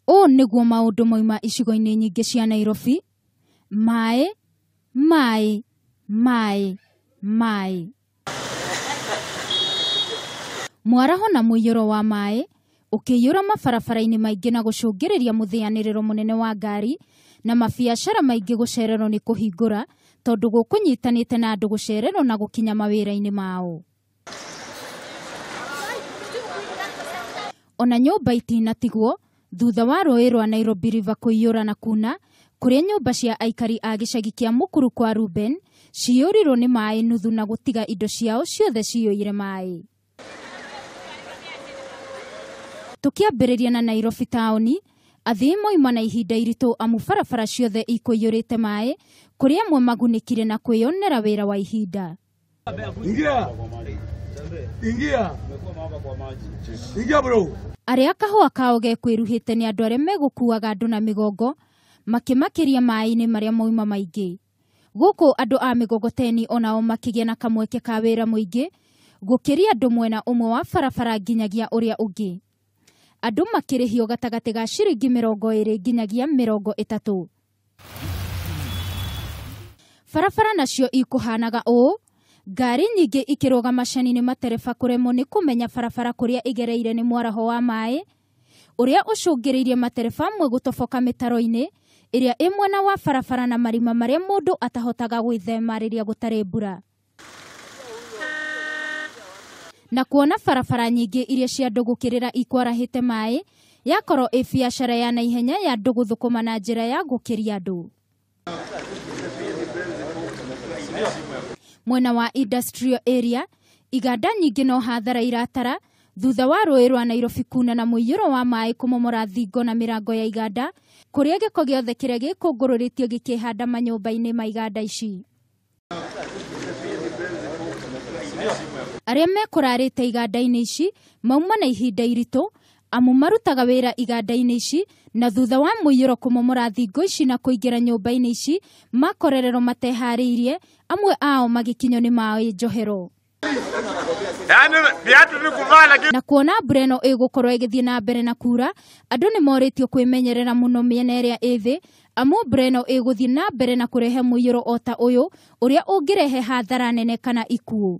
O nĩguo maũndũ moima icigo-inĩ nyingĩ cia Nairobi. Maĩ, maĩ, maĩ, maĩ. Mwaraho na mũiyũro wa maĩ ũkĩiyũra mabarabara-inĩ maingĩ na gũcũngĩrĩria mũthĩanĩrĩro mũnene wa ngari na mabiacara maingĩ gũcererwo nĩ kũhingũra tondũ gũkũnyitanĩte na andũ gũcererwo na gũkinya mawĩra-inĩ mao. Ona nyũmba itinatigwo thutha wa rũĩ rwa Nairobi River kũiyũra na kuna, kũrĩa nyũmba cia aikari a gĩcagi kĩa Mũkuru kwa Ruben ciyũrirwo nĩ maĩ nuthu na gũtiga indo ciao ciothe ciyũire maĩ. Tukiambĩrĩria na Nairobi taũni, athii moima na ihinda iritũ amu barabara ciothe ikũiyũrĩte maĩ, kũrĩa amwe magunĩkire na kwĩyonera wĩra wa ihinda. Ingia bro. Arĩa kahũa kao gekwĩruhĩte nĩ andũ arĩa megũkuaga andũ na mĩgongo makĩmakĩria maĩ-inĩ marĩa moima maingĩ. Gũkũ andũ a mĩgogoteni onao makĩgĩa na kamweke ka wĩra mũingĩ gũkĩria andũ mwena ũmwe wa barabara nginyagia ũrĩa ũngĩ. Andũ makĩrĩhio gatagatĩ ga ciringi 20 nginyagia 30. Barabara nacio ikũhanaga ũũ, ngari nyingĩ ikĩrũgama cani-inĩ matereba kũremwo nĩ kũmenya barabara kũrĩa igereire nĩ mwaraho wa maĩ, ũrĩa ũcũngĩrĩirie matereba amwe gũtoboka mĩtaro-inĩ ĩrĩa ĩ mwena wa barabara na marima marĩa mũndũ atahotaga gwĩthema rĩrĩa gũtarĩ mbura. Na kuona barabara nyingĩ iria cia andũ gũkĩrĩra ikwarahĩte maĩ, yakorwo ĩ biacara ya naihenya ya andũ gũthũkũma na njĩra ya gũkĩria andũ. Mwena wa industrial area, iganda nyingĩ no hathara iratara thutha wa rũĩ rwa Nairobi kuna na mũiyũro wa maĩ kũmomora thingo na mĩrango ya iganda, kũrĩa gĩko gĩothe kĩrĩa gĩkũngũrũrĩtio gĩkĩhanda manyũmba-inĩ ma iganda ici. Arĩa mekũrarĩte iganda-inĩ ici mauma na ihinda iritũ amu marutaga wĩra iganda-inĩ ici, na thutha wa mũiyũro kũmomora thingo ici na kũingĩra nyũmba-inĩ ici makorererwo mateharĩirie, amwe ao magĩkinywo nĩ maĩ njohero. Na kuona mbura ĩno ĩgũkorwo ĩgĩthiĩ na mbere na kura, andũ nĩ morĩtio kwĩmenyerera mũno mĩena ĩrĩa ĩthĩ, amu mbura ĩno ĩgũthiĩ na mbere na kũrehe mũiyũro o ta ũyũ ũrĩa ũngĩrehe hathara nene kana ikuũ.